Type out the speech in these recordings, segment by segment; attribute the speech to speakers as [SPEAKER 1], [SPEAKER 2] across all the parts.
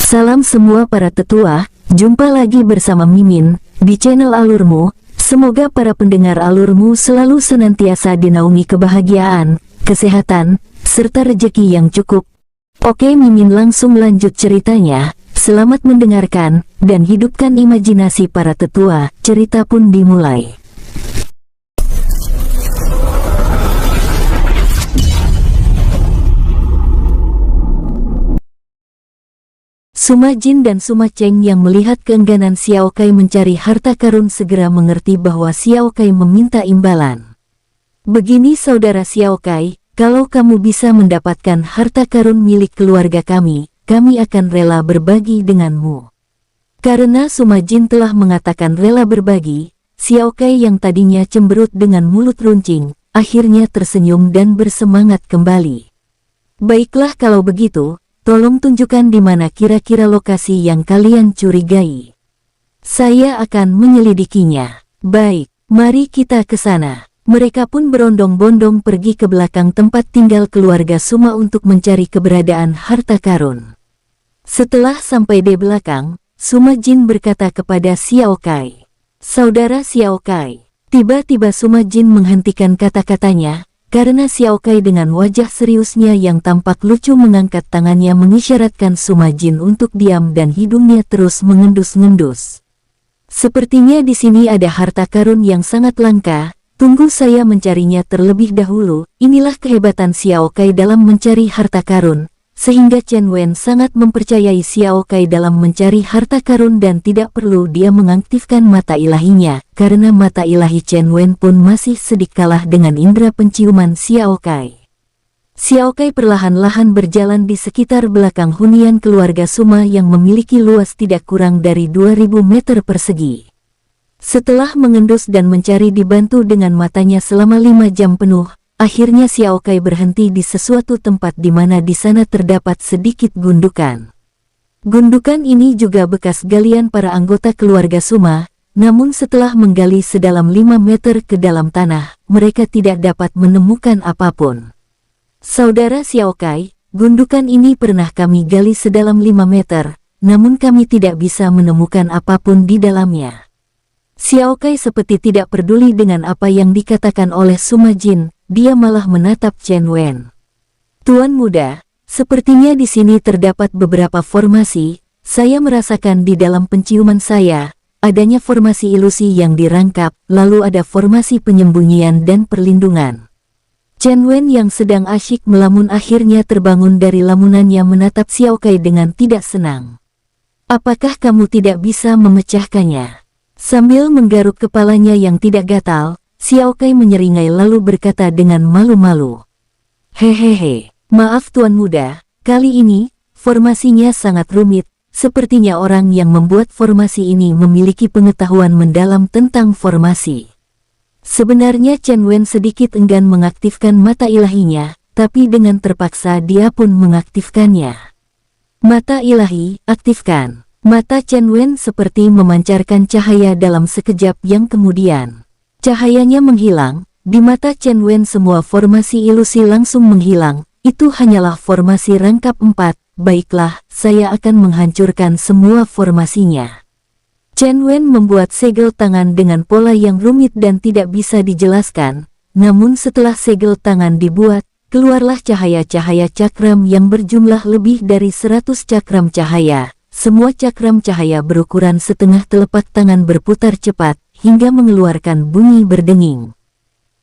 [SPEAKER 1] Salam semua para tetua, jumpa lagi bersama Mimin di channel Alurmu. Semoga para pendengar Alurmu selalu senantiasa dinaungi kebahagiaan, kesehatan, serta rezeki yang cukup. Oke, Mimin langsung lanjut ceritanya. Selamat mendengarkan dan hidupkan imajinasi para tetua. Cerita pun dimulai. Suma Jin dan Suma Cheng yang melihat keengganan Xiao Kai mencari harta karun segera mengerti bahwa Xiao Kai meminta imbalan. Begini saudara Xiao Kai, kalau kamu bisa mendapatkan harta karun milik keluarga kami akan rela berbagi denganmu. Karena Suma Jin telah mengatakan rela berbagi, Xiao Kai yang tadinya cemberut dengan mulut runcing, akhirnya tersenyum dan bersemangat kembali. Baiklah kalau begitu. Tolong tunjukkan di mana kira-kira lokasi yang kalian curigai. Saya akan menyelidikinya. Baik, mari kita ke sana. Mereka pun berondong-bondong pergi ke belakang tempat tinggal keluarga Suma untuk mencari keberadaan harta karun. Setelah sampai di belakang, Suma Jin berkata kepada Xiao Kai, "Saudara Xiao Kai." Tiba-tiba Suma Jin menghentikan kata-katanya, karena Xiao Kai dengan wajah seriusnya yang tampak lucu mengangkat tangannya mengisyaratkan Suma Jin untuk diam dan hidungnya terus mengendus-ngendus. Sepertinya di sini ada harta karun yang sangat langka, tunggu saya mencarinya terlebih dahulu. Inilah kehebatan Xiao Kai dalam mencari harta karun, sehingga Chen Wen sangat mempercayai Xiao Kai dalam mencari harta karun dan tidak perlu dia mengaktifkan mata ilahinya, karena mata ilahi Chen Wen pun masih sedikit kalah dengan indera penciuman Xiao Kai. Xiao Kai perlahan-lahan berjalan di sekitar belakang hunian keluarga Suma yang memiliki luas tidak kurang dari 2000 meter persegi. Setelah mengendus dan mencari dibantu dengan matanya selama 5 jam penuh, akhirnya Xiao Kai berhenti di sesuatu tempat di mana di sana terdapat sedikit gundukan. Gundukan ini juga bekas galian para anggota keluarga Suma, namun setelah menggali sedalam 5 meter ke dalam tanah, mereka tidak dapat menemukan apapun. Saudara Xiao Kai, gundukan ini pernah kami gali sedalam 5 meter, namun kami tidak bisa menemukan apapun di dalamnya. Xiao Kai seperti tidak peduli dengan apa yang dikatakan oleh Suma Jin. Dia malah menatap Chen Wen. "Tuan muda, sepertinya di sini terdapat beberapa formasi. Saya merasakan di dalam penciuman saya, adanya formasi ilusi yang dirangkap, lalu ada formasi penyembunyian dan perlindungan." Chen Wen yang sedang asyik melamun akhirnya terbangun dari lamunannya menatap Xiao Kai dengan tidak senang. "Apakah kamu tidak bisa memecahkannya?" Sambil menggaruk kepalanya yang tidak gatal, Xiao Kai menyeringai lalu berkata dengan malu-malu, "Hehehe, maaf tuan muda, kali ini, formasinya sangat rumit, sepertinya orang yang membuat formasi ini memiliki pengetahuan mendalam tentang formasi." Sebenarnya Chen Wen sedikit enggan mengaktifkan mata ilahinya, tapi dengan terpaksa dia pun mengaktifkannya. Mata ilahi, aktifkan. Mata Chen Wen seperti memancarkan cahaya dalam sekejap yang kemudian. Cahayanya menghilang, di mata Chen Wen semua formasi ilusi langsung menghilang, itu hanyalah formasi rangkap 4, baiklah, saya akan menghancurkan semua formasinya. Chen Wen membuat segel tangan dengan pola yang rumit dan tidak bisa dijelaskan, namun setelah segel tangan dibuat, keluarlah cahaya-cahaya cakram yang berjumlah lebih dari 100 cakram cahaya. Semua cakram cahaya berukuran setengah telapak tangan berputar cepat, hingga mengeluarkan bunyi berdenging.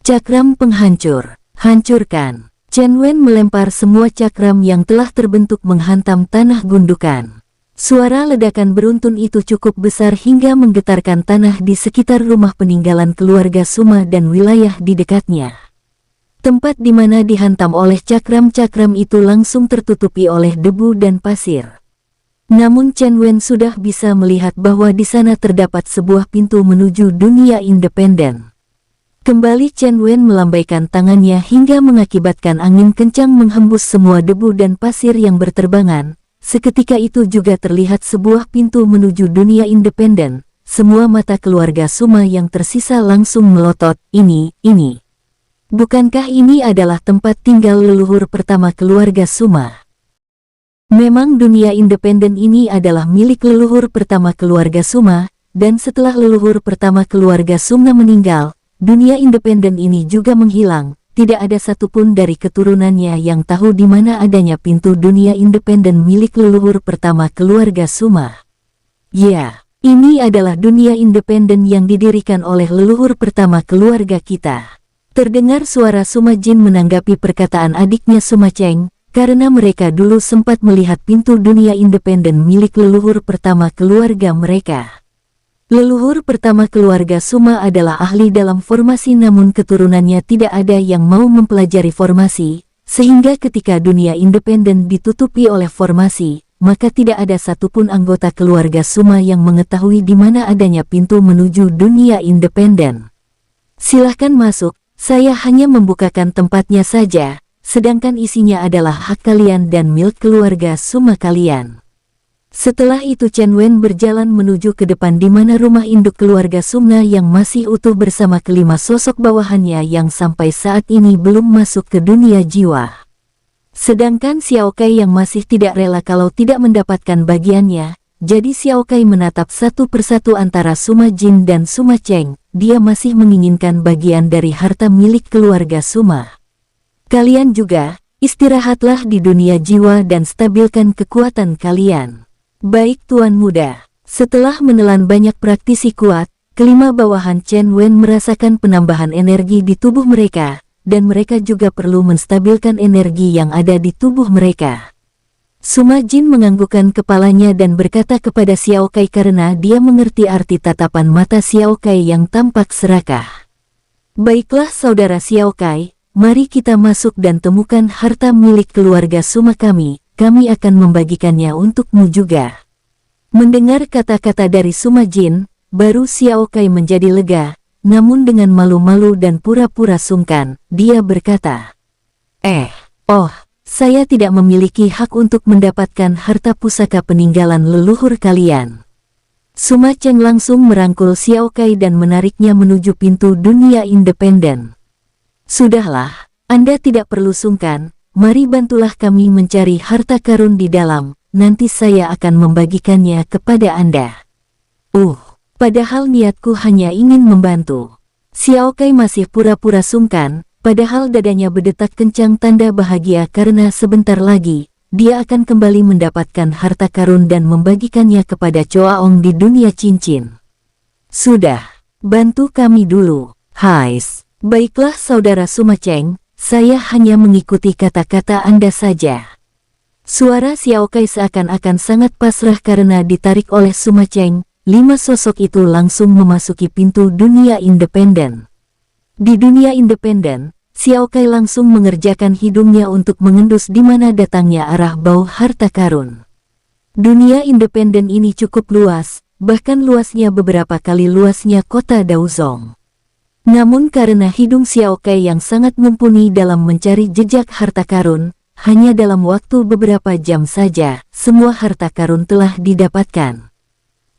[SPEAKER 1] Cakram penghancur, hancurkan. Chen Wen melempar semua cakram yang telah terbentuk menghantam tanah gundukan. Suara ledakan beruntun itu cukup besar hingga menggetarkan tanah di sekitar rumah peninggalan keluarga Suma dan wilayah di dekatnya. Tempat di mana dihantam oleh cakram-cakram itu langsung tertutupi oleh debu dan pasir. Namun Chen Wen sudah bisa melihat bahwa di sana terdapat sebuah pintu menuju dunia independen. Kembali Chen Wen melambaikan tangannya hingga mengakibatkan angin kencang menghembus semua debu dan pasir yang berterbangan. Seketika itu juga terlihat sebuah pintu menuju dunia independen. Semua mata keluarga Suma yang tersisa langsung melotot, ini. Bukankah ini adalah tempat tinggal leluhur pertama keluarga Suma? Memang dunia independen ini adalah milik leluhur pertama keluarga Suma, dan setelah leluhur pertama keluarga Sumna meninggal, dunia independen ini juga menghilang. Tidak ada satupun dari keturunannya yang tahu di mana adanya pintu dunia independen milik leluhur pertama keluarga Suma. Ya, ini adalah dunia independen yang didirikan oleh leluhur pertama keluarga kita. Terdengar suara Suma Jin menanggapi perkataan adiknya Suma Cheng, karena mereka dulu sempat melihat pintu dunia independen milik leluhur pertama keluarga mereka. Leluhur pertama keluarga Suma adalah ahli dalam formasi, namun keturunannya tidak ada yang mau mempelajari formasi, sehingga ketika dunia independen ditutupi oleh formasi, maka tidak ada satupun anggota keluarga Suma yang mengetahui di mana adanya pintu menuju dunia independen. Silahkan masuk, saya hanya membukakan tempatnya saja, sedangkan isinya adalah hak kalian dan milik keluarga Suma kalian. Setelah itu Chen Wen berjalan menuju ke depan di mana rumah induk keluarga Sumna yang masih utuh bersama kelima sosok bawahannya yang sampai saat ini belum masuk ke dunia jiwa. Sedangkan Xiao Kai yang masih tidak rela kalau tidak mendapatkan bagiannya, jadi Xiao Kai menatap satu persatu antara Suma Jin dan Suma Cheng. Dia masih menginginkan bagian dari harta milik keluarga Suma. Kalian juga, istirahatlah di dunia jiwa dan stabilkan kekuatan kalian. Baik Tuan Muda. Setelah menelan banyak praktisi kuat, kelima bawahan Chen Wen merasakan penambahan energi di tubuh mereka, dan mereka juga perlu menstabilkan energi yang ada di tubuh mereka. Suma Jin menganggukkan kepalanya dan berkata kepada Xiao Kai karena dia mengerti arti tatapan mata Xiao Kai yang tampak serakah. Baiklah saudara Xiao Kai, mari kita masuk dan temukan harta milik keluarga Suma kami akan membagikannya untukmu juga. Mendengar kata-kata dari Suma Jin, baru Xiao Kai menjadi lega, namun dengan malu-malu dan pura-pura sungkan, dia berkata, saya tidak memiliki hak untuk mendapatkan harta pusaka peninggalan leluhur kalian. Suma Cheng langsung merangkul Xiao Kai dan menariknya menuju pintu dunia independen. Sudahlah, Anda tidak perlu sungkan, mari bantulah kami mencari harta karun di dalam, nanti saya akan membagikannya kepada Anda. Padahal niatku hanya ingin membantu. Xiao Kai masih pura-pura sungkan, padahal dadanya berdetak kencang tanda bahagia karena sebentar lagi, dia akan kembali mendapatkan harta karun dan membagikannya kepada Choaong di dunia cincin. Sudah, bantu kami dulu. Hais. Baiklah saudara Suma Cheng, saya hanya mengikuti kata-kata Anda saja. Suara Xiao Kai seakan-akan sangat pasrah karena ditarik oleh Suma Cheng. 5 sosok itu langsung memasuki pintu dunia independen. Di dunia independen, Xiao Kai langsung mengerjakan hidungnya untuk mengendus di mana datangnya arah bau harta karun. Dunia independen ini cukup luas, bahkan luasnya beberapa kali luasnya kota Daozong. Namun karena hidung Xiao Kai yang sangat mumpuni dalam mencari jejak harta karun, hanya dalam waktu beberapa jam saja, semua harta karun telah didapatkan.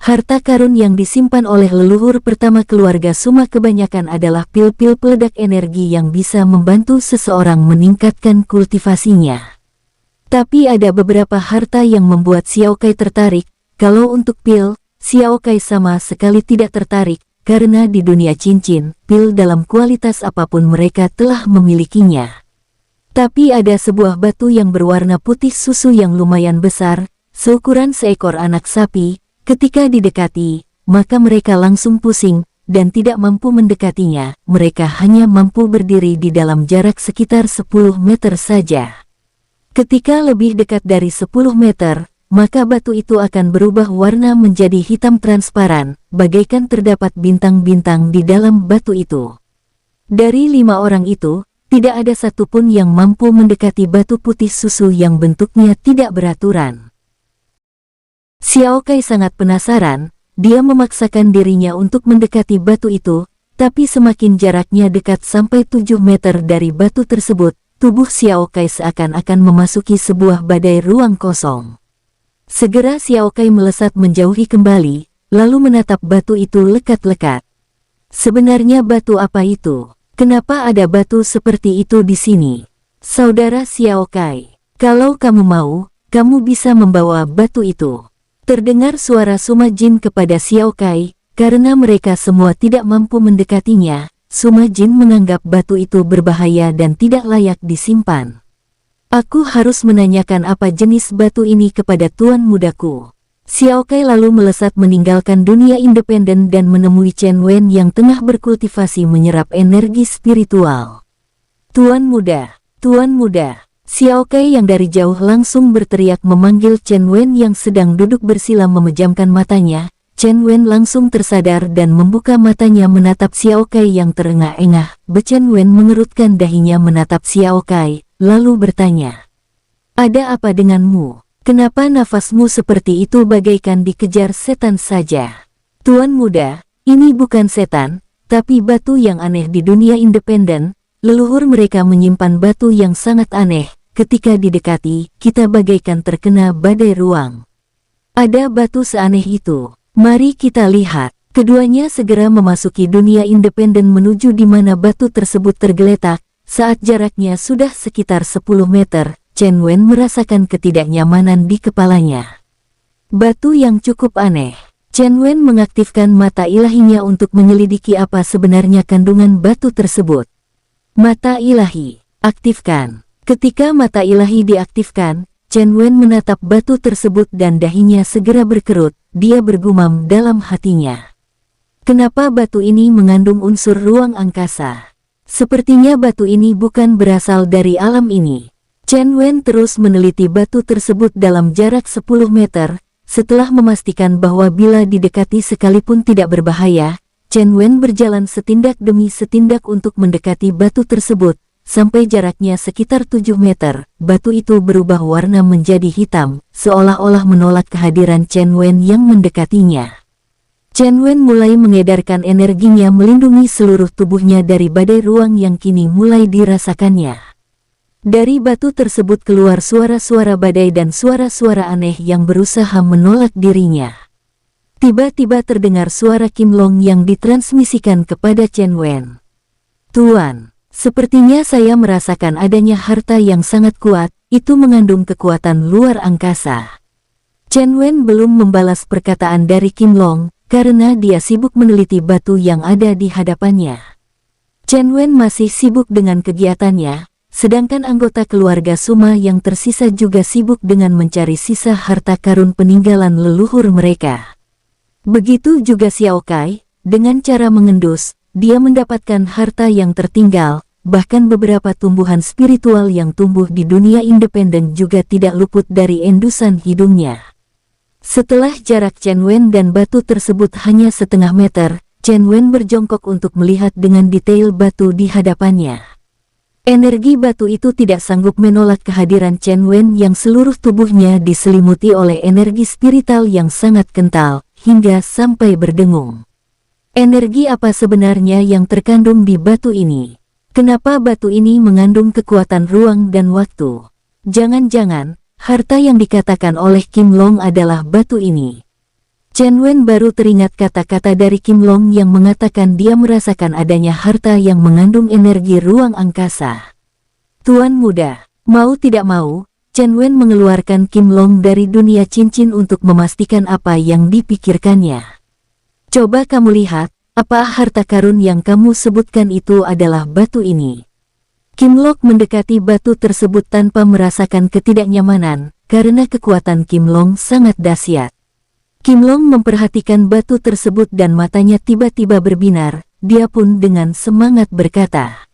[SPEAKER 1] Harta karun yang disimpan oleh leluhur pertama keluarga Suma kebanyakan adalah pil-pil peledak energi yang bisa membantu seseorang meningkatkan kultivasinya. Tapi ada beberapa harta yang membuat Xiao Kai tertarik. Kalau untuk pil, Xiao Kai sama sekali tidak tertarik, karena di dunia cincin, pil dalam kualitas apapun mereka telah memilikinya. Tapi ada sebuah batu yang berwarna putih susu yang lumayan besar, seukuran seekor anak sapi. Ketika didekati, maka mereka langsung pusing, dan tidak mampu mendekatinya. Mereka hanya mampu berdiri di dalam jarak sekitar 10 meter saja. Ketika lebih dekat dari 10 meter, maka batu itu akan berubah warna menjadi hitam transparan, bagaikan terdapat bintang-bintang di dalam batu itu. Dari 5 orang itu, tidak ada satupun yang mampu mendekati batu putih susu yang bentuknya tidak beraturan. Xiao Kai sangat penasaran, dia memaksakan dirinya untuk mendekati batu itu, tapi semakin jaraknya dekat sampai 7 meter dari batu tersebut, tubuh Xiao Kai seakan-akan memasuki sebuah badai ruang kosong. Segera Xiao Kai melesat menjauhi kembali, lalu menatap batu itu lekat-lekat. Sebenarnya batu apa itu? Kenapa ada batu seperti itu di sini? Saudara Xiao Kai, kalau kamu mau, kamu bisa membawa batu itu. Terdengar suara Suma Jin kepada Xiao Kai, karena mereka semua tidak mampu mendekatinya. Suma Jin menganggap batu itu berbahaya dan tidak layak disimpan. Aku harus menanyakan apa jenis batu ini kepada tuan mudaku. Xiao Kai lalu melesat meninggalkan dunia independen dan menemui Chen Wen yang tengah berkultivasi menyerap energi spiritual. Tuan muda, Tuan muda. Xiao Kai yang dari jauh langsung berteriak memanggil Chen Wen yang sedang duduk bersila memejamkan matanya. Chen Wen langsung tersadar dan membuka matanya menatap Xiao Kai yang terengah-engah. Chen Wen mengerutkan dahinya menatap Xiao Kai, lalu bertanya, "Ada apa denganmu? Kenapa nafasmu seperti itu bagaikan dikejar setan saja?" Tuan muda, ini bukan setan, tapi batu yang aneh di dunia independen. Leluhur mereka menyimpan batu yang sangat aneh. Ketika didekati, kita bagaikan terkena badai ruang. Ada batu seaneh itu. Mari kita lihat. Keduanya segera memasuki dunia independen menuju di mana batu tersebut tergeletak. Saat jaraknya sudah sekitar 10 meter, Chen Wen merasakan ketidaknyamanan di kepalanya. Batu yang cukup aneh. Chen Wen mengaktifkan mata ilahinya untuk menyelidiki apa sebenarnya kandungan batu tersebut. Mata ilahi, aktifkan. Ketika mata ilahi diaktifkan, Chen Wen menatap batu tersebut dan dahinya segera berkerut. Dia bergumam dalam hatinya. Kenapa batu ini mengandung unsur ruang angkasa? Sepertinya batu ini bukan berasal dari alam ini. Chen Wen terus meneliti batu tersebut dalam jarak 10 meter. Setelah memastikan bahwa bila didekati sekalipun tidak berbahaya, Chen Wen berjalan setindak demi setindak untuk mendekati batu tersebut. Sampai jaraknya sekitar 7 meter, batu itu berubah warna menjadi hitam, seolah-olah menolak kehadiran Chen Wen yang mendekatinya. Chen Wen mulai mengedarkan energinya melindungi seluruh tubuhnya dari badai ruang yang kini mulai dirasakannya. Dari batu tersebut keluar suara-suara badai dan suara-suara aneh yang berusaha menolak dirinya. Tiba-tiba terdengar suara Kim Long yang ditransmisikan kepada Chen Wen. "Tuan, sepertinya saya merasakan adanya harta yang sangat kuat, itu mengandung kekuatan luar angkasa." Chen Wen belum membalas perkataan dari Kim Long, karena dia sibuk meneliti batu yang ada di hadapannya. Chen Wen masih sibuk dengan kegiatannya, sedangkan anggota keluarga Suma yang tersisa juga sibuk dengan mencari sisa harta karun peninggalan leluhur mereka. Begitu juga Xiao Kai, dengan cara mengendus, dia mendapatkan harta yang tertinggal, bahkan beberapa tumbuhan spiritual yang tumbuh di dunia independen juga tidak luput dari endusan hidungnya. Setelah jarak Chen Wen dan batu tersebut hanya setengah meter, Chen Wen berjongkok untuk melihat dengan detail batu di hadapannya. Energi batu itu tidak sanggup menolak kehadiran Chen Wen yang seluruh tubuhnya diselimuti oleh energi spiritual yang sangat kental, hingga sampai berdengung. Energi apa sebenarnya yang terkandung di batu ini? Kenapa batu ini mengandung kekuatan ruang dan waktu? Jangan-jangan, harta yang dikatakan oleh Kim Long adalah batu ini. Chen Wen baru teringat kata-kata dari Kim Long yang mengatakan dia merasakan adanya harta yang mengandung energi ruang angkasa. Tuan muda, mau tidak mau, Chen Wen mengeluarkan Kim Long dari dunia cincin untuk memastikan apa yang dipikirkannya. "Coba kamu lihat, apa harta karun yang kamu sebutkan itu adalah batu ini?" Kim Long mendekati batu tersebut tanpa merasakan ketidaknyamanan, karena kekuatan Kim Long sangat dahsyat. Kim Long memperhatikan batu tersebut dan matanya tiba-tiba berbinar, dia pun dengan semangat berkata,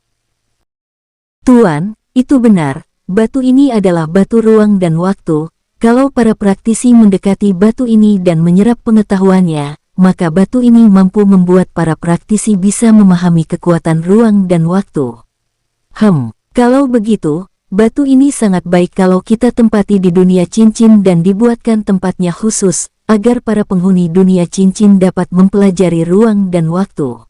[SPEAKER 1] "Tuan, itu benar, batu ini adalah batu ruang dan waktu. Kalau para praktisi mendekati batu ini dan menyerap pengetahuannya, maka batu ini mampu membuat para praktisi bisa memahami kekuatan ruang dan waktu." Kalau begitu, batu ini sangat baik kalau kita tempati di dunia cincin dan dibuatkan tempatnya khusus, agar para penghuni dunia cincin dapat mempelajari ruang dan waktu.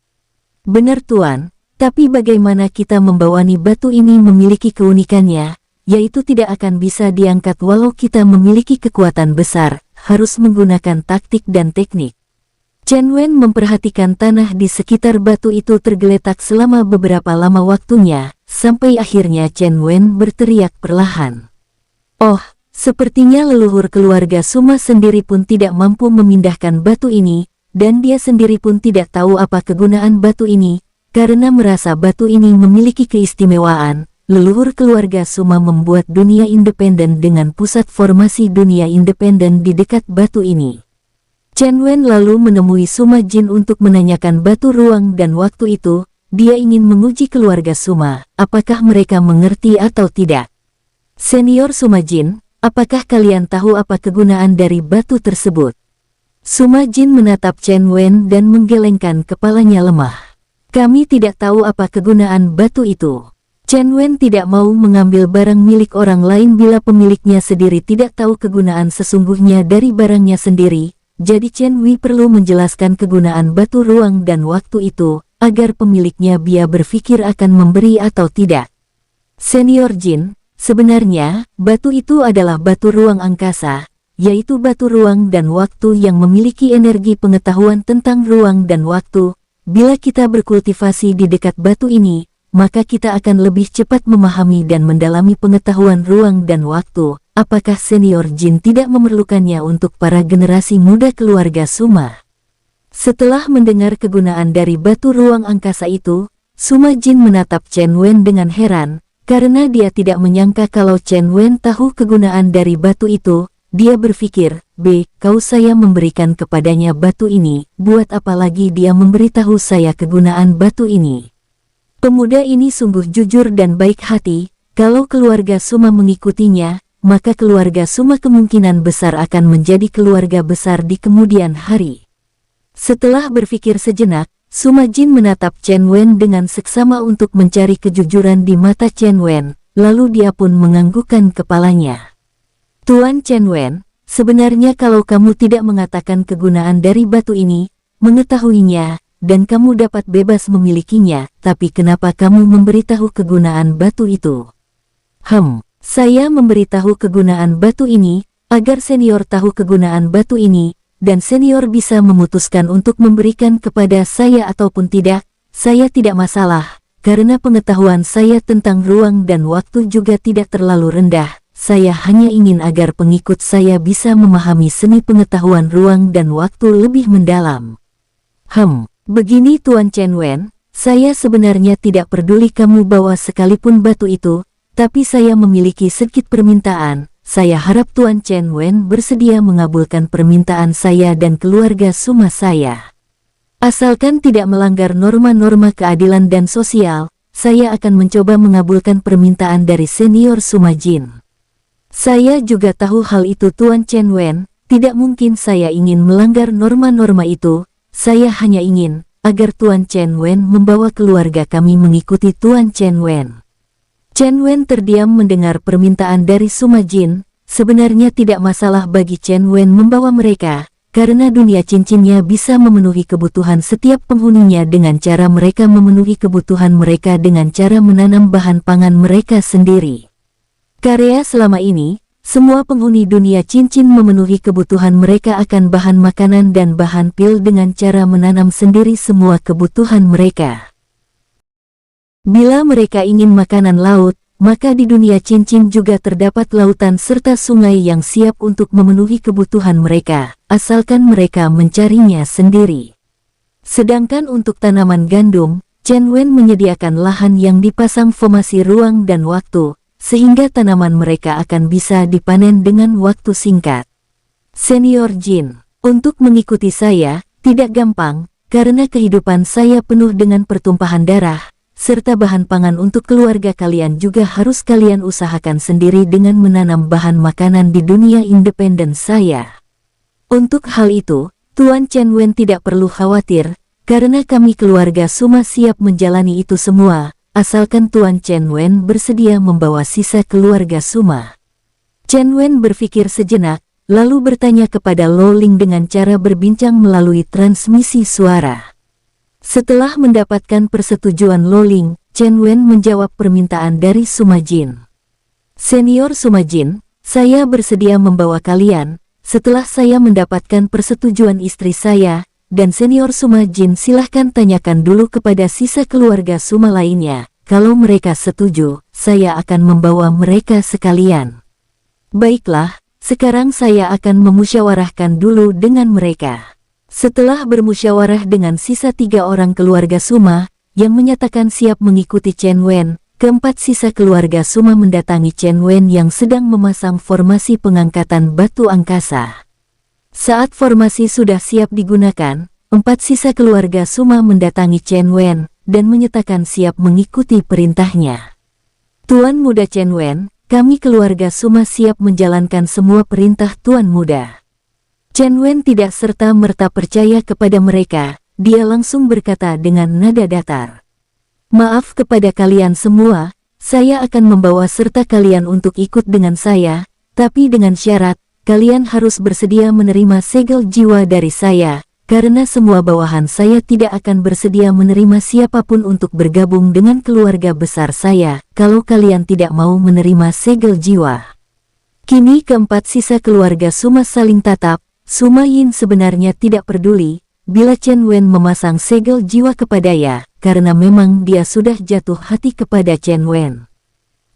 [SPEAKER 1] Benar Tuan, tapi bagaimana kita membawani batu ini memiliki keunikannya, yaitu tidak akan bisa diangkat walau kita memiliki kekuatan besar, harus menggunakan taktik dan teknik. Chen Wen memperhatikan tanah di sekitar batu itu tergeletak selama beberapa lama waktunya, sampai akhirnya Chen Wen berteriak perlahan, "Oh, Sepertinya leluhur keluarga Suma sendiri pun tidak mampu memindahkan batu ini, dan dia sendiri pun tidak tahu apa kegunaan batu ini, karena merasa batu ini memiliki keistimewaan. Leluhur keluarga Suma membuat dunia independen dengan pusat formasi dunia independen di dekat batu ini. Chen Wen lalu menemui Suma Jin untuk menanyakan batu ruang dan waktu itu, dia ingin menguji keluarga Suma, apakah mereka mengerti atau tidak. Senior Suma Jin, apakah kalian tahu apa kegunaan dari batu tersebut? Suma Jin menatap Chen Wen dan menggelengkan kepalanya lemah. Kami tidak tahu apa kegunaan batu itu. Chen Wen tidak mau mengambil barang milik orang lain bila pemiliknya sendiri tidak tahu kegunaan sesungguhnya dari barangnya sendiri. Jadi Chen Wei perlu menjelaskan kegunaan batu ruang dan waktu itu, agar pemiliknya bisa berpikir akan memberi atau tidak. Senior Jin, sebenarnya, batu itu adalah batu ruang angkasa, yaitu batu ruang dan waktu yang memiliki energi pengetahuan tentang ruang dan waktu. Bila kita berkultivasi di dekat batu ini, maka kita akan lebih cepat memahami dan mendalami pengetahuan ruang dan waktu. Apakah Senior Jin tidak memerlukannya untuk para generasi muda keluarga Suma? Setelah mendengar kegunaan dari batu ruang angkasa itu, Suma Jin menatap Chen Wen dengan heran, karena dia tidak menyangka kalau Chen Wen tahu kegunaan dari batu itu. Dia berpikir, kau saya memberikan kepadanya batu ini, buat apa lagi dia memberitahu saya kegunaan batu ini? Pemuda ini sungguh jujur dan baik hati, kalau keluarga Suma mengikutinya, maka keluarga Suma kemungkinan besar akan menjadi keluarga besar di kemudian hari. Setelah berpikir sejenak, Suma Jin menatap Chen Wen dengan seksama untuk mencari kejujuran di mata Chen Wen, lalu dia pun menganggukkan kepalanya. Tuan Chen Wen, sebenarnya kalau kamu tidak mengatakan kegunaan dari batu ini, mengetahuinya, dan kamu dapat bebas memilikinya, tapi kenapa kamu memberitahu kegunaan batu itu? Saya memberitahu kegunaan batu ini, agar senior tahu kegunaan batu ini, dan senior bisa memutuskan untuk memberikan kepada saya ataupun tidak. Saya tidak masalah, karena pengetahuan saya tentang ruang dan waktu juga tidak terlalu rendah. Saya hanya ingin agar pengikut saya bisa memahami seni pengetahuan ruang dan waktu lebih mendalam. Begini Tuan Chen Wen, saya sebenarnya tidak peduli kamu bawa sekalipun batu itu, tapi saya memiliki sedikit permintaan. Saya harap Tuan Chen Wen bersedia mengabulkan permintaan saya dan keluarga Suma saya. Asalkan tidak melanggar norma-norma keadilan dan sosial, saya akan mencoba mengabulkan permintaan dari senior Suma Jin. Saya juga tahu hal itu Tuan Chen Wen, tidak mungkin saya ingin melanggar norma-norma itu, saya hanya ingin agar Tuan Chen Wen membawa keluarga kami mengikuti Tuan Chen Wen. Chen Wen terdiam mendengar permintaan dari Suma Jin, sebenarnya tidak masalah bagi Chen Wen membawa mereka, karena dunia cincinnya bisa memenuhi kebutuhan setiap penghuninya dengan cara mereka memenuhi kebutuhan mereka dengan cara menanam bahan pangan mereka sendiri. Karya selama ini, semua penghuni dunia cincin memenuhi kebutuhan mereka akan bahan makanan dan bahan pil dengan cara menanam sendiri semua kebutuhan mereka. Bila mereka ingin makanan laut, maka di dunia cincin juga terdapat lautan serta sungai yang siap untuk memenuhi kebutuhan mereka, asalkan mereka mencarinya sendiri. Sedangkan untuk tanaman gandum, Chen Wen menyediakan lahan yang dipasang formasi ruang dan waktu, sehingga tanaman mereka akan bisa dipanen dengan waktu singkat. Senior Jin, untuk mengikuti saya, tidak gampang, karena kehidupan saya penuh dengan pertumpahan darah, serta bahan pangan untuk keluarga kalian juga harus kalian usahakan sendiri dengan menanam bahan makanan di dunia independen saya. Untuk hal itu, Tuan Chen Wen tidak perlu khawatir, karena kami keluarga Suma siap menjalani itu semua, asalkan Tuan Chen Wen bersedia membawa sisa keluarga Suma. Chen Wen berpikir sejenak, lalu bertanya kepada Lo Ling dengan cara berbincang melalui transmisi suara. Setelah mendapatkan persetujuan Lo Ling, Chen Wen menjawab permintaan dari Suma Jin. Senior Suma Jin, saya bersedia membawa kalian, setelah saya mendapatkan persetujuan istri saya, dan Senior Suma Jin silahkan tanyakan dulu kepada sisa keluarga Suma lainnya, kalau mereka setuju, saya akan membawa mereka sekalian. Baiklah, sekarang saya akan memusyawarahkan dulu dengan mereka. Setelah bermusyawarah dengan sisa 3 orang keluarga Suma, yang menyatakan siap mengikuti Chen Wen, keempat sisa keluarga Suma mendatangi Chen Wen yang sedang memasang formasi pengangkatan batu angkasa. Saat formasi sudah siap digunakan, 4 sisa keluarga Suma mendatangi Chen Wen, dan menyatakan siap mengikuti perintahnya. Tuan Muda Chen Wen, kami keluarga Suma siap menjalankan semua perintah Tuan Muda. Chen Wen tidak serta-merta percaya kepada mereka, dia langsung berkata dengan nada datar. Maaf kepada kalian semua, saya akan membawa serta kalian untuk ikut dengan saya, tapi dengan syarat, kalian harus bersedia menerima segel jiwa dari saya, karena semua bawahan saya tidak akan bersedia menerima siapapun untuk bergabung dengan keluarga besar saya, kalau kalian tidak mau menerima segel jiwa. Kini keempat sisa keluarga Suma saling tatap. Suma Yin sebenarnya tidak peduli bila Chen Wen memasang segel jiwa kepadanya, karena memang dia sudah jatuh hati kepada Chen Wen.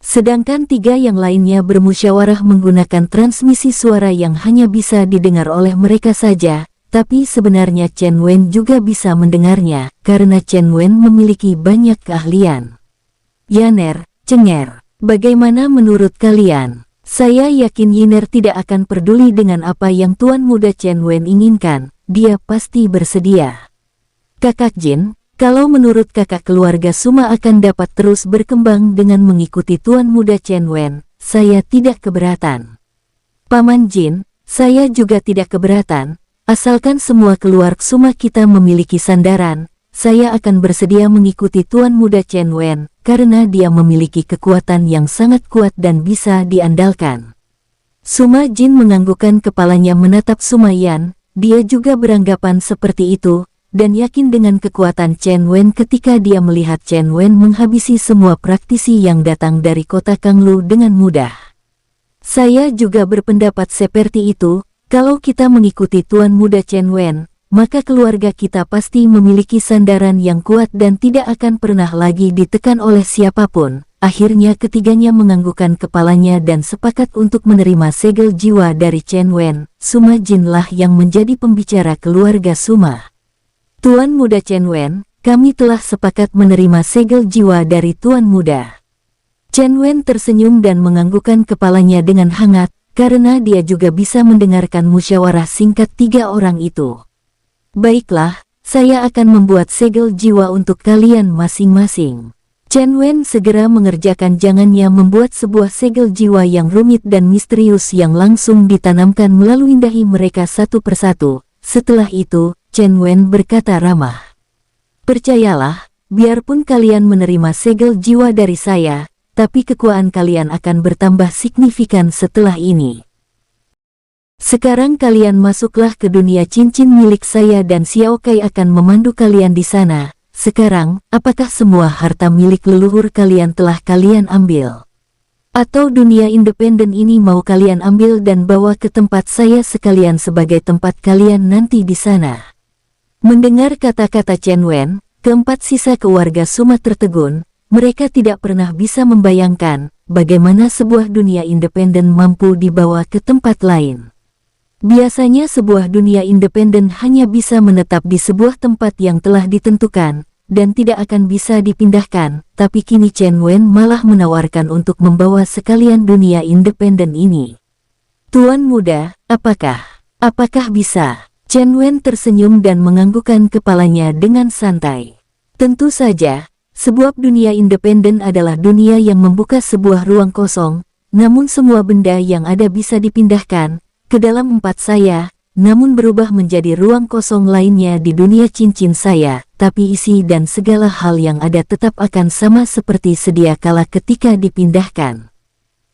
[SPEAKER 1] Sedangkan 3 yang lainnya bermusyawarah menggunakan transmisi suara yang hanya bisa didengar oleh mereka saja. Tapi sebenarnya Chen Wen juga bisa mendengarnya, karena Chen Wen memiliki banyak keahlian. Yaner, Cenger, bagaimana menurut kalian? Saya yakin Yiner tidak akan peduli dengan apa yang Tuan Muda Chen Wen inginkan, dia pasti bersedia. Kakak Jin, kalau menurut kakak keluarga Suma akan dapat terus berkembang dengan mengikuti Tuan Muda Chen Wen, saya tidak keberatan. Paman Jin, saya juga tidak keberatan. Asalkan semua keluarga Suma kita memiliki sandaran, saya akan bersedia mengikuti Tuan Muda Chen Wen, karena dia memiliki kekuatan yang sangat kuat dan bisa diandalkan. Suma Jin menganggukkan kepalanya menatap Suma Yan, dia juga beranggapan seperti itu, dan yakin dengan kekuatan Chen Wen ketika dia melihat Chen Wen menghabisi semua praktisi yang datang dari kota Kanglu dengan mudah. Saya juga berpendapat seperti itu. Kalau kita mengikuti Tuan Muda Chen Wen, maka keluarga kita pasti memiliki sandaran yang kuat dan tidak akan pernah lagi ditekan oleh siapapun. Akhirnya ketiganya menganggukkan kepalanya dan sepakat untuk menerima segel jiwa dari Chen Wen. Suma Jin lah yang menjadi pembicara keluarga Suma. Tuan Muda Chen Wen, kami telah sepakat menerima segel jiwa dari Tuan Muda. Chen Wen tersenyum dan menganggukkan kepalanya dengan hangat, karena dia juga bisa mendengarkan musyawarah singkat 3 orang itu. Baiklah, saya akan membuat segel jiwa untuk kalian masing-masing. Chen Wen segera mengerjakan jangannya membuat sebuah segel jiwa yang rumit dan misterius yang langsung ditanamkan melalui dahi mereka satu persatu. Setelah itu, Chen Wen berkata ramah. Percayalah, biarpun kalian menerima segel jiwa dari saya, tapi kekuatan kalian akan bertambah signifikan setelah ini. Sekarang kalian masuklah ke dunia cincin milik saya dan Xiao Kai akan memandu kalian di sana. Sekarang, apakah semua harta milik leluhur kalian telah kalian ambil? Atau dunia independen ini mau kalian ambil dan bawa ke tempat saya sekalian sebagai tempat kalian nanti di sana? Mendengar kata-kata Chen Wen, keempat sisa keluarga Suma tertegun. Mereka tidak pernah bisa membayangkan bagaimana sebuah dunia independen mampu dibawa ke tempat lain. Biasanya sebuah dunia independen hanya bisa menetap di sebuah tempat yang telah ditentukan dan tidak akan bisa dipindahkan, tapi kini Chen Wen malah menawarkan untuk membawa sekalian dunia independen ini. Tuan Muda, apakah bisa? Chen Wen tersenyum dan menganggukkan kepalanya dengan santai. Tentu saja. Sebuah dunia independen adalah dunia yang membuka sebuah ruang kosong, namun semua benda yang ada bisa dipindahkan ke dalam empat saya, namun berubah menjadi ruang kosong lainnya di dunia cincin saya, tapi isi dan segala hal yang ada tetap akan sama seperti sedia kala ketika dipindahkan.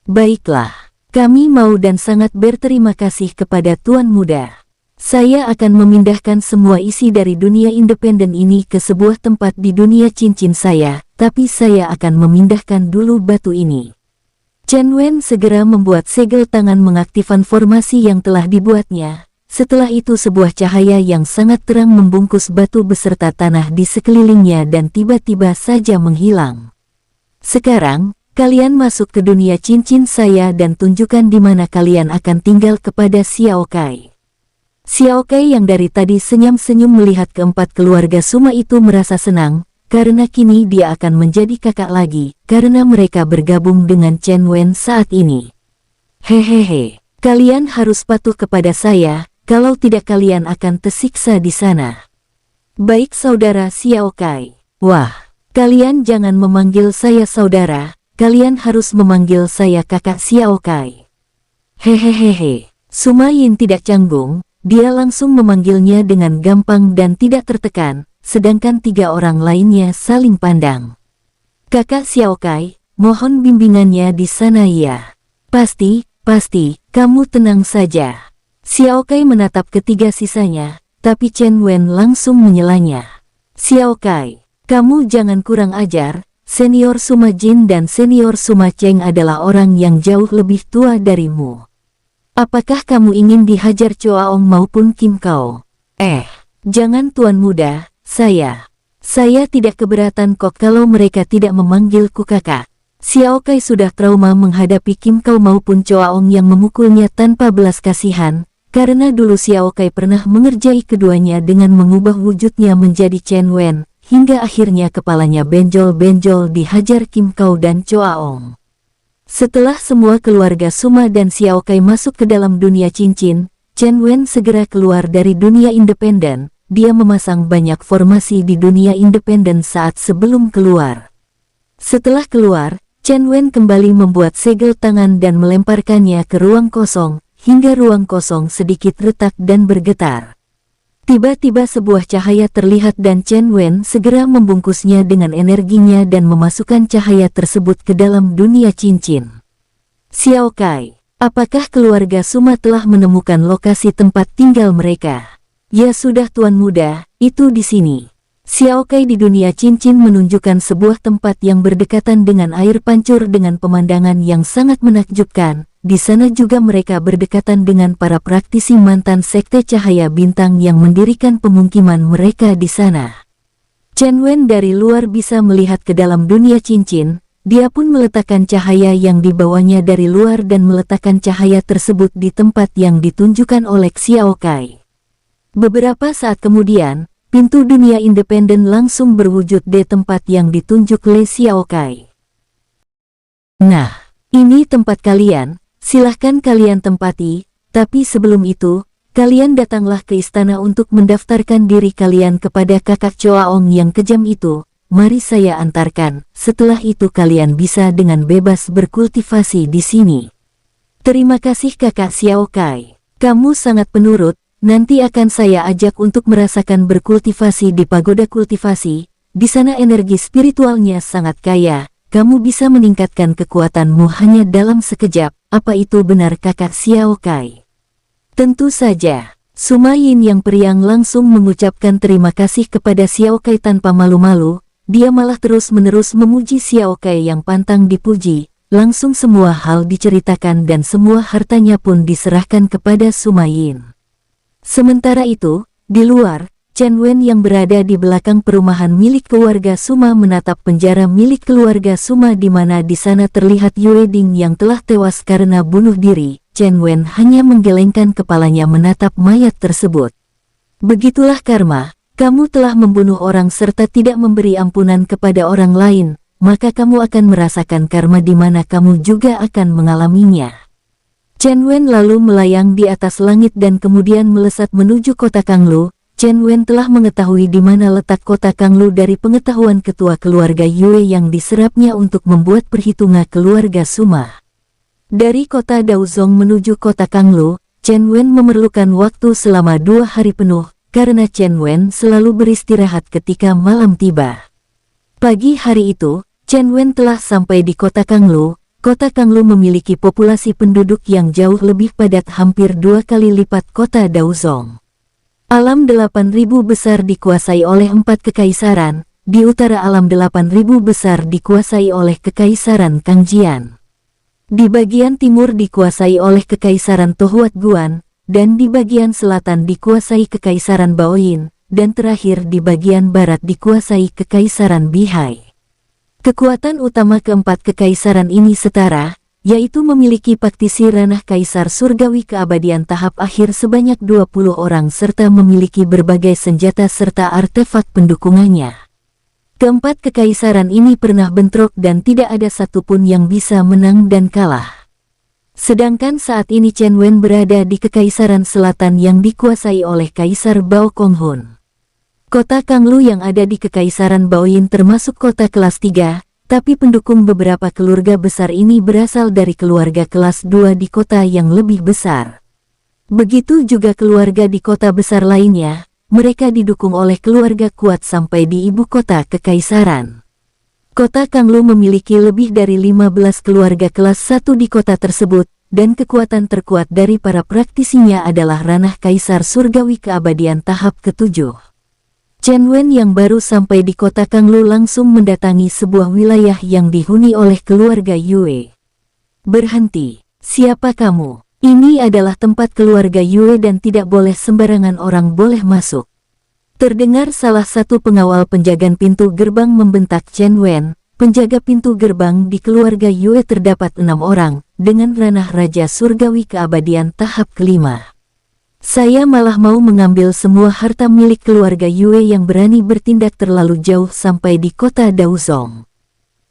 [SPEAKER 1] Baiklah, kami mau dan sangat berterima kasih kepada Tuan Muda. Saya akan memindahkan semua isi dari dunia independen ini ke sebuah tempat di dunia cincin saya, tapi saya akan memindahkan dulu batu ini. Chen Wen segera membuat segel tangan mengaktifkan formasi yang telah dibuatnya. Setelah itu sebuah cahaya yang sangat terang membungkus batu beserta tanah di sekelilingnya dan tiba-tiba saja menghilang. Sekarang, Kalian masuk ke dunia cincin saya dan tunjukkan di mana kalian akan tinggal kepada Xiao Kai. Xiao Kai yang dari tadi senyum-senyum melihat keempat keluarga Suma itu merasa senang, karena kini dia akan menjadi kakak lagi, karena mereka bergabung dengan Chen Wen saat ini. Hehehe, kalian harus patuh kepada saya, kalau tidak kalian akan tersiksa di sana. Baik saudara Xiao Kai. Wah, kalian jangan memanggil saya saudara, kalian harus memanggil saya kakak Xiao Kai. Hehehehe, Suma Yin tidak canggung, dia langsung memanggilnya dengan gampang dan tidak tertekan, sedangkan tiga orang lainnya saling pandang. Kakak Xiao Kai, mohon bimbingannya di sana ya. Pasti, kamu tenang saja. Xiao Kai menatap ketiga sisanya, tapi Chen Wen langsung menyelanya. Xiao Kai, kamu jangan kurang ajar, senior Suma Jin dan senior Suma Cheng adalah orang yang jauh lebih tua darimu. Apakah kamu ingin dihajar Choaong maupun Kim Kao? Jangan tuan muda. Saya tidak keberatan kok kalau mereka tidak memanggilku kakak. Xiao Kai sudah trauma menghadapi Kim Kao maupun Choaong yang memukulnya tanpa belas kasihan, karena dulu Xiao Kai pernah mengerjai keduanya dengan mengubah wujudnya menjadi Chen Wen, hingga akhirnya kepalanya benjol-benjol dihajar Kim Kao dan Choaong. Setelah semua keluarga Suma dan Xiao Kai masuk ke dalam dunia cincin, Chen Wen segera keluar dari dunia independen. Dia memasang banyak formasi di dunia independen saat sebelum keluar. Setelah keluar, Chen Wen kembali membuat segel tangan dan melemparkannya ke ruang kosong, hingga ruang kosong sedikit retak dan bergetar. Tiba-tiba sebuah cahaya terlihat dan Chen Wen segera membungkusnya dengan energinya dan memasukkan cahaya tersebut ke dalam dunia cincin. Xiao Kai, apakah keluarga Suma telah menemukan lokasi tempat tinggal mereka? Ya sudah tuan muda, itu di sini. Xiao Kai di dunia cincin menunjukkan sebuah tempat yang berdekatan dengan air pancur dengan pemandangan yang sangat menakjubkan. Di sana juga mereka berdekatan dengan para praktisi mantan sekte cahaya bintang yang mendirikan pemukiman mereka di sana. Chen Wen dari luar bisa melihat ke dalam dunia cincin, dia pun meletakkan cahaya yang dibawanya dari luar dan meletakkan cahaya tersebut di tempat yang ditunjukkan oleh Xiao Kai. Beberapa saat kemudian, pintu dunia independen langsung berwujud di tempat yang ditunjuk oleh Xiao Kai. Nah, ini tempat kalian, silahkan kalian tempati, tapi sebelum itu, kalian datanglah ke istana untuk mendaftarkan diri kalian kepada kakak Choaong yang kejam itu, mari saya antarkan, setelah itu kalian bisa dengan bebas berkultivasi di sini. Terima kasih kakak Xiao Kai, kamu sangat penurut. Nanti akan saya ajak untuk merasakan berkultivasi di pagoda kultivasi, di sana energi spiritualnya sangat kaya, kamu bisa meningkatkan kekuatanmu hanya dalam sekejap, apa itu benar kakak Xiao Kai? Tentu saja, Suma Yin yang periang langsung mengucapkan terima kasih kepada Xiao Kai tanpa malu-malu, dia malah terus-menerus memuji Xiao Kai yang pantang dipuji, langsung semua hal diceritakan dan semua hartanya pun diserahkan kepada Suma Yin. Sementara itu, di luar, Chen Wen yang berada di belakang perumahan milik keluarga Suma menatap penjara milik keluarga Suma di mana di sana terlihat Yue Ding yang telah tewas karena bunuh diri. Chen Wen hanya menggelengkan kepalanya menatap mayat tersebut. Begitulah karma, kamu telah membunuh orang serta tidak memberi ampunan kepada orang lain, maka kamu akan merasakan karma di mana kamu juga akan mengalaminya. Chen Wen lalu melayang di atas langit dan kemudian melesat menuju kota Kanglu. Chen Wen telah mengetahui di mana letak kota Kanglu dari pengetahuan ketua keluarga Yue yang diserapnya untuk membuat perhitungan keluarga Suma. Dari kota Daozong menuju kota Kanglu, Chen Wen memerlukan waktu selama 2 hari penuh, karena Chen Wen selalu beristirahat ketika malam tiba. Pagi hari itu, Chen Wen telah sampai di kota Kanglu. Kota Kanglu memiliki populasi penduduk yang jauh lebih padat hampir 2 kali lipat kota Daozong. Alam 8.000 besar dikuasai oleh 4 kekaisaran, di utara alam 8.000 besar dikuasai oleh kekaisaran Kangjian. Di bagian timur dikuasai oleh kekaisaran Tohuat Guan, dan di bagian selatan dikuasai kekaisaran Baoyin, dan terakhir di bagian barat dikuasai kekaisaran Bihai. Kekuatan utama keempat kekaisaran ini setara, yaitu memiliki praktisi ranah kaisar surgawi keabadian tahap akhir sebanyak 20 orang serta memiliki berbagai senjata serta artefak pendukungannya. Keempat kekaisaran ini pernah bentrok dan tidak ada satupun yang bisa menang dan kalah. Sedangkan saat ini Chen Wen berada di Kekaisaran Selatan yang dikuasai oleh Kaisar Bao Konghun. Kota Kanglu yang ada di Kekaisaran Baoyin termasuk kota kelas 3, tapi pendukung beberapa keluarga besar ini berasal dari keluarga kelas 2 di kota yang lebih besar. Begitu juga keluarga di kota besar lainnya, mereka didukung oleh keluarga kuat sampai di ibu kota Kekaisaran. Kota Kanglu memiliki lebih dari 15 keluarga kelas 1 di kota tersebut, dan kekuatan terkuat dari para praktisinya adalah ranah Kaisar Surgawi Keabadian tahap ke-7. Chen Wen yang baru sampai di kota Kanglu langsung mendatangi sebuah wilayah yang dihuni oleh keluarga Yue. Berhenti, siapa kamu? Ini adalah tempat keluarga Yue dan tidak boleh sembarangan orang boleh masuk. Terdengar salah satu pengawal penjaga pintu gerbang membentak Chen Wen. Penjaga pintu gerbang di keluarga Yue terdapat 6 orang, dengan ranah Raja Surgawi Keabadian tahap ke-5. Saya malah mau mengambil semua harta milik keluarga Yue yang berani bertindak terlalu jauh sampai di kota Daozong.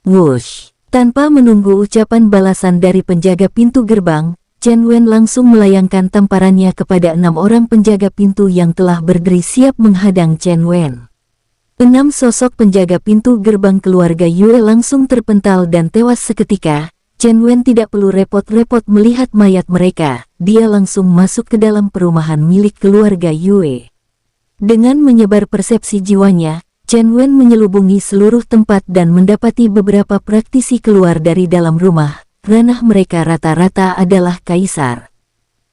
[SPEAKER 1] Wush! Tanpa menunggu ucapan balasan dari penjaga pintu gerbang, Chen Wen langsung melayangkan tamparannya kepada 6 orang penjaga pintu yang telah berdiri siap menghadang Chen Wen. 6 sosok penjaga pintu gerbang keluarga Yue langsung terpental dan tewas seketika. Chen Wen tidak perlu repot-repot melihat mayat mereka, dia langsung masuk ke dalam perumahan milik keluarga Yue. Dengan menyebar persepsi jiwanya, Chen Wen menyelubungi seluruh tempat dan mendapati beberapa praktisi keluar dari dalam rumah. Ranah mereka rata-rata adalah Kaisar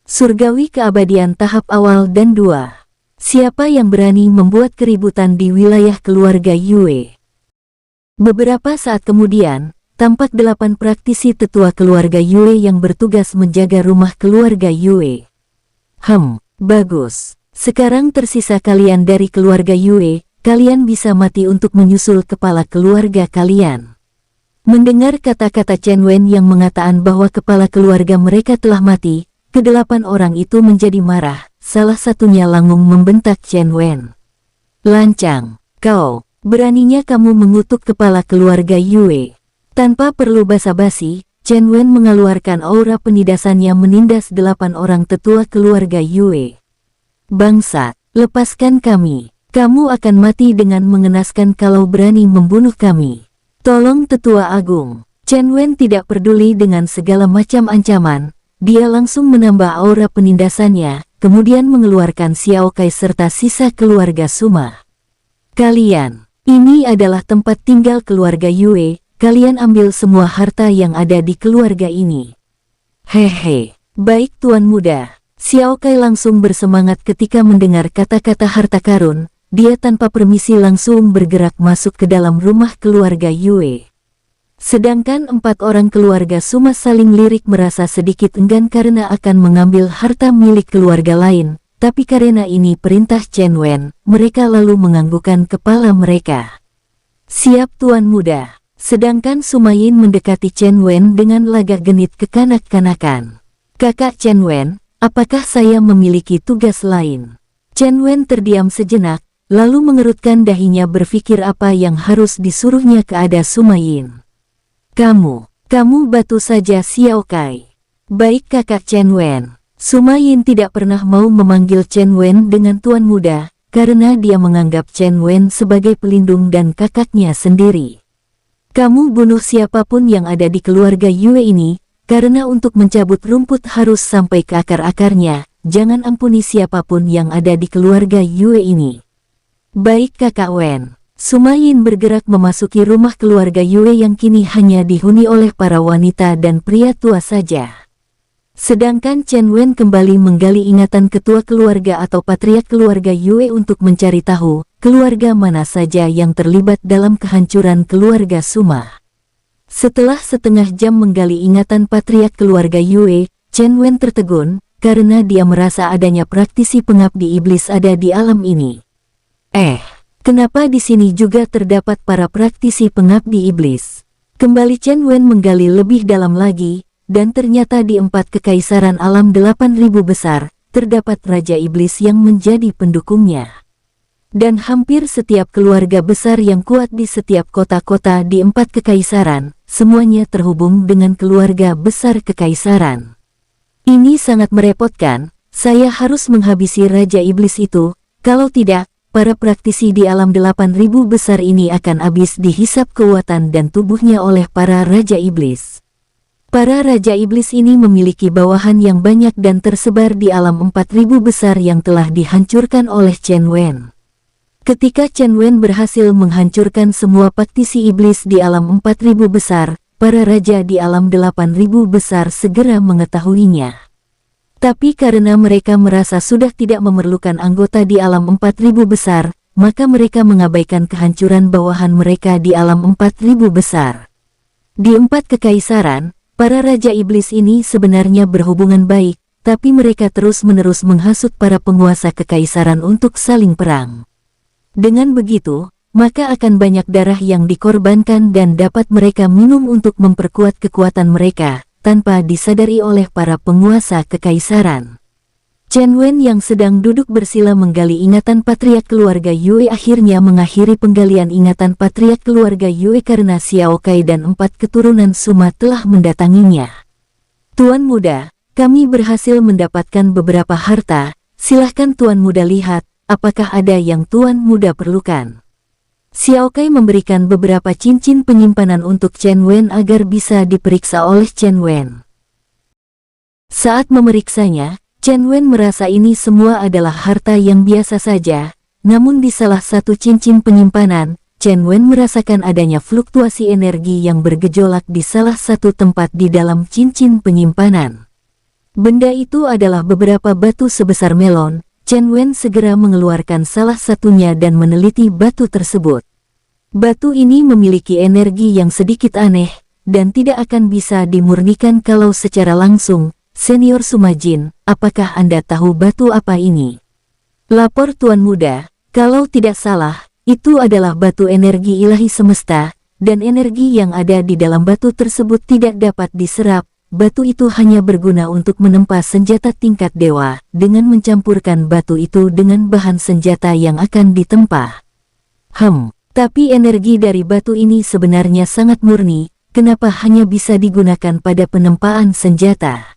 [SPEAKER 1] Surgawi Keabadian tahap awal dan 2. Siapa yang berani membuat keributan di wilayah keluarga Yue? Beberapa saat kemudian, tampak 8 praktisi tetua keluarga Yue yang bertugas menjaga rumah keluarga Yue. Bagus. Sekarang tersisa kalian dari keluarga Yue, kalian bisa mati untuk menyusul kepala keluarga kalian. Mendengar kata-kata Chen Wen yang mengatakan bahwa kepala keluarga mereka telah mati, ke-8 orang itu menjadi marah, salah satunya langsung membentak Chen Wen. Lancang, kau, beraninya kamu mengutuk kepala keluarga Yue. Tanpa perlu basa-basi, Chen Wen mengeluarkan aura penindasannya menindas 8 orang tetua keluarga Yue. Bangsat, lepaskan kami. Kamu akan mati dengan mengenaskan kalau berani membunuh kami. Tolong tetua agung. Chen Wen tidak peduli dengan segala macam ancaman. Dia langsung menambah aura penindasannya, kemudian mengeluarkan Xiao Kai serta sisa keluarga Suma. Kalian, ini adalah tempat tinggal keluarga Yue. Kalian ambil semua harta yang ada di keluarga ini. Hehe, baik tuan muda. Xiao Kai langsung bersemangat ketika mendengar kata-kata harta karun. Dia tanpa permisi langsung bergerak masuk ke dalam rumah keluarga Yue. Sedangkan 4 orang keluarga Suma saling lirik merasa sedikit enggan karena akan mengambil harta milik keluarga lain. Tapi karena ini perintah Chen Wen, mereka lalu menganggukkan kepala mereka. Siap tuan muda. Sedangkan Sumayin mendekati Chen Wen dengan lagak genit kekanak-kanakan. Kakak Chen Wen, apakah saya memiliki tugas lain? Chen Wen terdiam sejenak, lalu mengerutkan dahinya berpikir apa yang harus disuruhnya kepada Sumayin. Kamu batu saja Xiao Kai. Baik kakak Chen Wen. Sumayin tidak pernah mau memanggil Chen Wen dengan tuan muda, karena dia menganggap Chen Wen sebagai pelindung dan kakaknya sendiri. Kamu bunuh siapapun yang ada di keluarga Yue ini, karena untuk mencabut rumput harus sampai ke akar-akarnya, jangan ampuni siapapun yang ada di keluarga Yue ini. Baik kakak Wen. Sumayin bergerak memasuki rumah keluarga Yue yang kini hanya dihuni oleh para wanita dan pria tua saja. Sedangkan Chen Wen kembali menggali ingatan ketua keluarga atau patriark keluarga Yue untuk mencari tahu, keluarga mana saja yang terlibat dalam kehancuran keluarga Suma. Setelah setengah jam menggali ingatan patriark keluarga Yue, Chen Wen tertegun, karena dia merasa adanya praktisi pengabdi iblis ada di alam ini. Kenapa di sini juga terdapat para praktisi pengabdi iblis? Kembali Chen Wen menggali lebih dalam lagi, dan ternyata di 4 kekaisaran alam 8.000 besar, terdapat Raja Iblis yang menjadi pendukungnya. Dan hampir setiap keluarga besar yang kuat di setiap kota-kota di 4 kekaisaran, semuanya terhubung dengan keluarga besar kekaisaran. Ini sangat merepotkan, saya harus menghabisi Raja Iblis itu, kalau tidak, para praktisi di alam 8.000 besar ini akan habis dihisap kekuatan dan tubuhnya oleh para Raja Iblis. Para Raja Iblis ini memiliki bawahan yang banyak dan tersebar di alam 4.000 besar yang telah dihancurkan oleh Chen Wen. Ketika Chen Wen berhasil menghancurkan semua praktisi iblis di alam 4.000 besar, para raja di alam 8.000 besar segera mengetahuinya. Tapi karena mereka merasa sudah tidak memerlukan anggota di alam 4.000 besar, maka mereka mengabaikan kehancuran bawahan mereka di alam 4.000 besar. Di 4 kekaisaran, para Raja Iblis ini sebenarnya berhubungan baik, tapi mereka terus-menerus menghasut para penguasa kekaisaran untuk saling perang. Dengan begitu, maka akan banyak darah yang dikorbankan dan dapat mereka minum untuk memperkuat kekuatan mereka, tanpa disadari oleh para penguasa kekaisaran. Chen Wen yang sedang duduk bersila menggali ingatan patriark keluarga Yue akhirnya mengakhiri penggalian ingatan patriark keluarga Yue karena Xiao Kai dan 4 keturunan Suma telah mendatanginya. Tuan Muda, kami berhasil mendapatkan beberapa harta, silahkan Tuan Muda lihat, apakah ada yang Tuan Muda perlukan. Xiao Kai memberikan beberapa cincin penyimpanan untuk Chen Wen agar bisa diperiksa oleh Chen Wen. Saat memeriksanya, Chen Wen merasa ini semua adalah harta yang biasa saja, namun di salah satu cincin penyimpanan, Chen Wen merasakan adanya fluktuasi energi yang bergejolak di salah satu tempat di dalam cincin penyimpanan. Benda itu adalah beberapa batu sebesar melon. Chen Wen segera mengeluarkan salah satunya dan meneliti batu tersebut. Batu ini memiliki energi yang sedikit aneh, dan tidak akan bisa dimurnikan kalau secara langsung. Senior Sumajin, apakah Anda tahu batu apa ini? Lapor Tuan Muda, kalau tidak salah, itu adalah batu energi ilahi semesta, dan energi yang ada di dalam batu tersebut tidak dapat diserap. Batu itu hanya berguna untuk menempa senjata tingkat dewa, dengan mencampurkan batu itu dengan bahan senjata yang akan ditempa. Tapi energi dari batu ini sebenarnya sangat murni, kenapa hanya bisa digunakan pada penempaan senjata?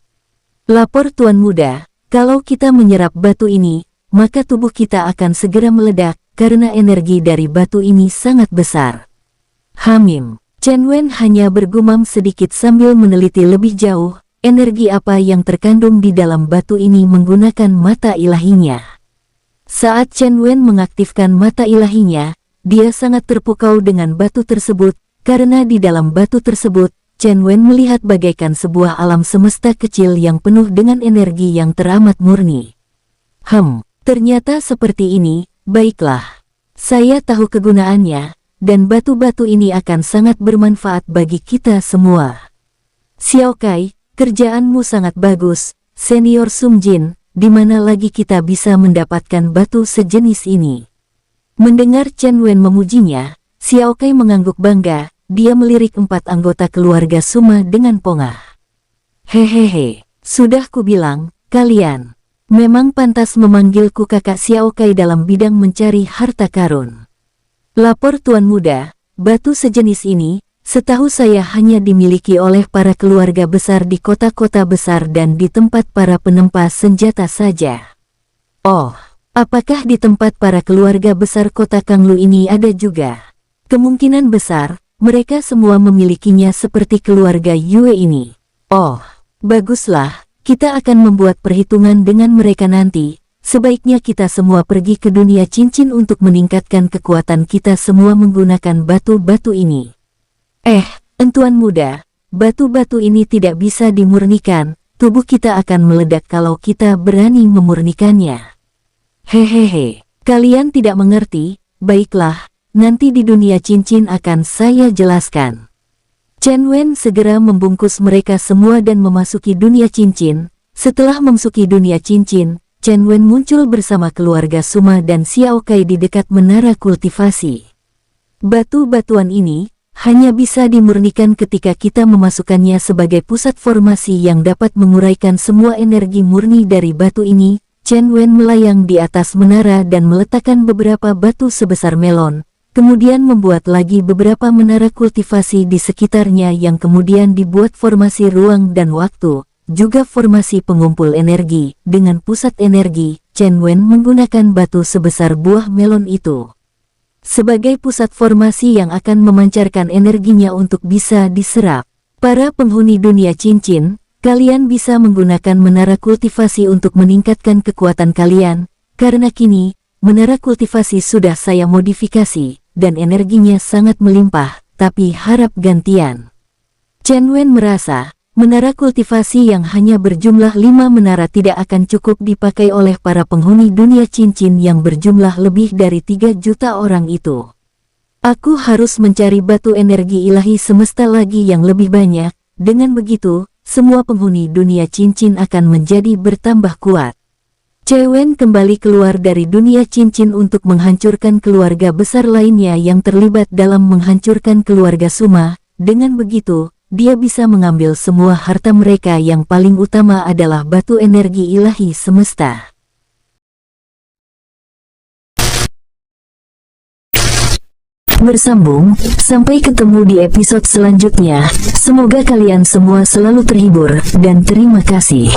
[SPEAKER 1] Lapor Tuan Muda, kalau kita menyerap batu ini, maka tubuh kita akan segera meledak, karena energi dari batu ini sangat besar. Chen Wen hanya bergumam sedikit sambil meneliti lebih jauh, energi apa yang terkandung di dalam batu ini menggunakan mata ilahinya. Saat Chen Wen mengaktifkan mata ilahinya, dia sangat terpukau dengan batu tersebut, karena di dalam batu tersebut, Chen Wen melihat bagaikan sebuah alam semesta kecil yang penuh dengan energi yang teramat murni. Ternyata seperti ini, baiklah. Saya tahu kegunaannya. Dan batu-batu ini akan sangat bermanfaat bagi kita semua. Xiao Kai, kerjaanmu sangat bagus, Senior Sum Jin, di mana lagi kita bisa mendapatkan batu sejenis ini? Mendengar Chen Wen memujinya, Xiao Kai mengangguk bangga, dia melirik 4 anggota keluarga Suma dengan pongah. Hehehe, sudah kubilang, kalian memang pantas memanggilku kakak Xiao Kai dalam bidang mencari harta karun. Lapor Tuan Muda, batu sejenis ini, setahu saya hanya dimiliki oleh para keluarga besar di kota-kota besar dan di tempat para penempa senjata saja. Oh, apakah di tempat para keluarga besar kota Kanglu ini ada juga? Kemungkinan besar, mereka semua memilikinya seperti keluarga Yue ini. Oh, baguslah, kita akan membuat perhitungan dengan mereka nanti. Sebaiknya kita semua pergi ke dunia cincin untuk meningkatkan kekuatan kita semua menggunakan batu-batu ini. Tuan Muda, batu-batu ini tidak bisa dimurnikan, tubuh kita akan meledak kalau kita berani memurnikannya. Hehehe, kalian tidak mengerti, baiklah, nanti di dunia cincin akan saya jelaskan. Chen Wen segera membungkus mereka semua dan memasuki dunia cincin. Setelah memasuki dunia cincin, Chen Wen muncul bersama keluarga Suma dan Xiao Kai di dekat menara kultivasi. Batu-batuan ini hanya bisa dimurnikan ketika kita memasukkannya sebagai pusat formasi yang dapat menguraikan semua energi murni dari batu ini. Chen Wen melayang di atas menara dan meletakkan beberapa batu sebesar melon, kemudian membuat lagi beberapa menara kultivasi di sekitarnya yang kemudian dibuat formasi ruang dan waktu, juga formasi pengumpul energi. Dengan pusat energi, Chen Wen menggunakan batu sebesar buah melon itu sebagai pusat formasi yang akan memancarkan energinya untuk bisa diserap. Para penghuni dunia cincin, kalian bisa menggunakan menara kultivasi untuk meningkatkan kekuatan kalian, karena kini, menara kultivasi sudah saya modifikasi, dan energinya sangat melimpah, tapi harap gantian. Chen Wen merasa, menara kultivasi yang hanya berjumlah 5 menara tidak akan cukup dipakai oleh para penghuni dunia cincin yang berjumlah lebih dari 3 juta orang itu. Aku harus mencari batu energi ilahi semesta lagi yang lebih banyak, dengan begitu, semua penghuni dunia cincin akan menjadi bertambah kuat. Chen Wen kembali keluar dari dunia cincin untuk menghancurkan keluarga besar lainnya yang terlibat dalam menghancurkan keluarga Suma. Dengan begitu, dia bisa mengambil semua harta mereka yang paling utama adalah batu energi ilahi semesta. Bersambung, sampai ketemu di episode selanjutnya. Semoga kalian semua selalu terhibur, dan terima kasih.